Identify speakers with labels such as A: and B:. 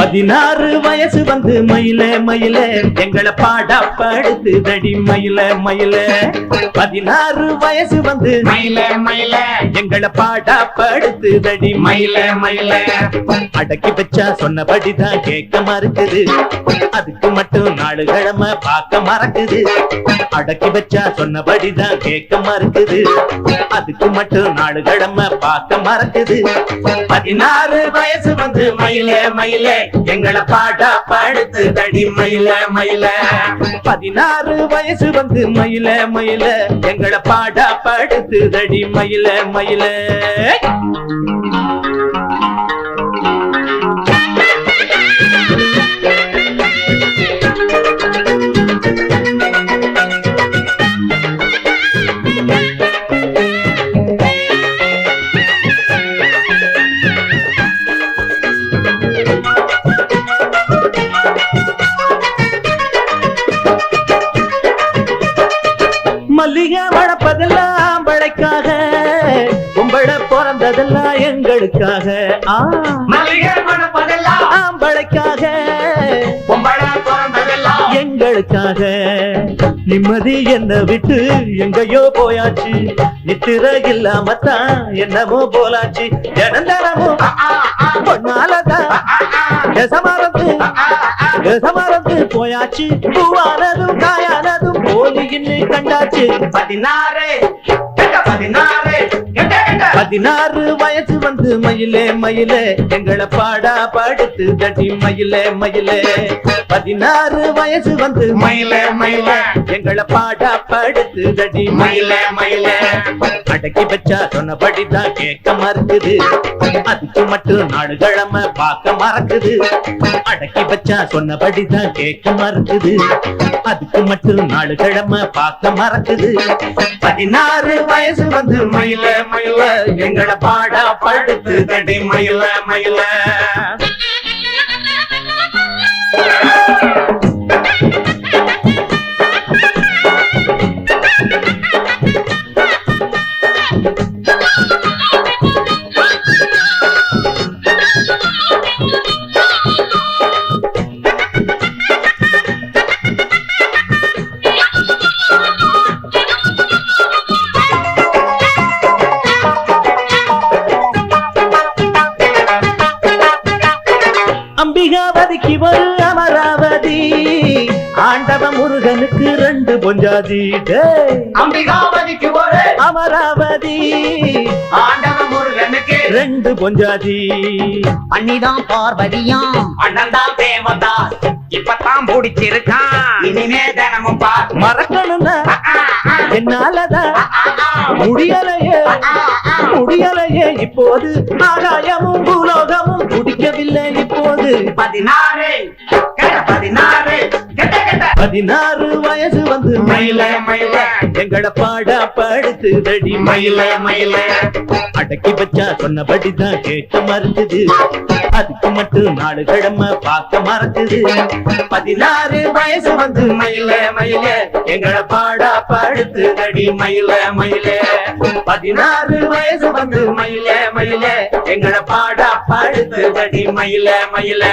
A: 16 வயசு வந்து மயில மயில எங்களை பாடா படுத்து தடி மயில மயில 16 வயசு வந்து
B: மயில மயில
A: எங்களை பாடா படுத்து தடி மயில மயில அடக்கி வச்சா சொன்னபடிதான் கேட்க மறுக்குது அதுக்கு மட்டும் நாலு கிழமை பார்க்க மறக்குது அடக்கி வச்சா சொன்னபடிதான் கேட்க மறுக்குது அதுக்கு மட்டும் நாலு கிழமை பார்க்க மறக்குது 16 வயசு வந்து மயில மயில எங்களை பாடா படுத்து தடி மயில மயில 16 வயசு வந்து மயில மயில எங்களை பாடா படுத்து தடி மயில மயில மல்லிகை வளர்ப்பதெல்லாம் பழைக்காக கும்பள பிறந்ததெல்லாம் எங்களுக்காக
B: மல்லிகை மணப்பதெல்லாம்
A: பழைக்காக
B: பொம்பள பிறந்ததெல்லாம்
A: எங்களுக்காக நிம்மதி என்ன விட்டு எங்கயோ போயாச்சு நித்திர இல்லாமத்தான் என்னமோ போலாச்சு ஜனந்தரமும் பொன்னாலதான் சமரத்து போயாச்சு பூவானதும் காயானதும் போலின்னு கண்டாச்சு 16 வயசு வந்து மயிலே மயிலே எங்களை பாடா படுத்து தடி மயிலே மயிலே 16 வயசு வந்து
B: மயில மயில
A: எங்களை பாடா படுத்து தடி மயிலே மயிலே அடக்கி வச்சா சொன்னபடிதான் கேட்க மறுக்குது அதுக்கு மட்டும் நாலு கிழமை பார்க்க மறக்குது அடக்கி வச்சா சொன்னபடிதான் கேட்க மறுக்குது அதுக்கு மட்டும் நாலு கிழமை பார்க்க மறக்குது 16 வயசு வந்து மயில மயில எங்களை பாடா படுத்து தடி மயில மயில அம்பிகாவதிக்கு ஒரு அமராவதி ஆண்டவ முருகனுக்கு 2 பொஞ்சாதி
B: அம்பிகாவதிக்கு ஒரு
A: அமராவதி
B: ஆண்டவ முருகனுக்கு
A: 2 பொஞ்சாதி
C: அண்ணிதான் பார்வதியாம்
B: அண்ணன் தான் தேவதாஸ் இப்பதான் பிடிச்சிருக்கான் இனிமே தினமும் பார்
A: மறக்கணும்னா என்னாலதான் முடியலையே இப்போது ஆகாயமும் பூலோகமும் குடிக்கவில்லை இப்போது 16 வயசு வந்து
B: மயில மயில
A: எங்களை பாடா படுத்து தடி மயில மயில அடக்கி வச்சா சொன்னபடிதான் கேட்க மறுக்குது அதுக்கு மட்டும் நாலு கிழமை பார்க்க மறக்குது 16 வயசு வந்து மயில மயில எங்களை பாடா படுத்து தடி மயில மயில 16 வயசு வந்து மயில மயில எங்களை பாடா படுத்து தடி மயில மயில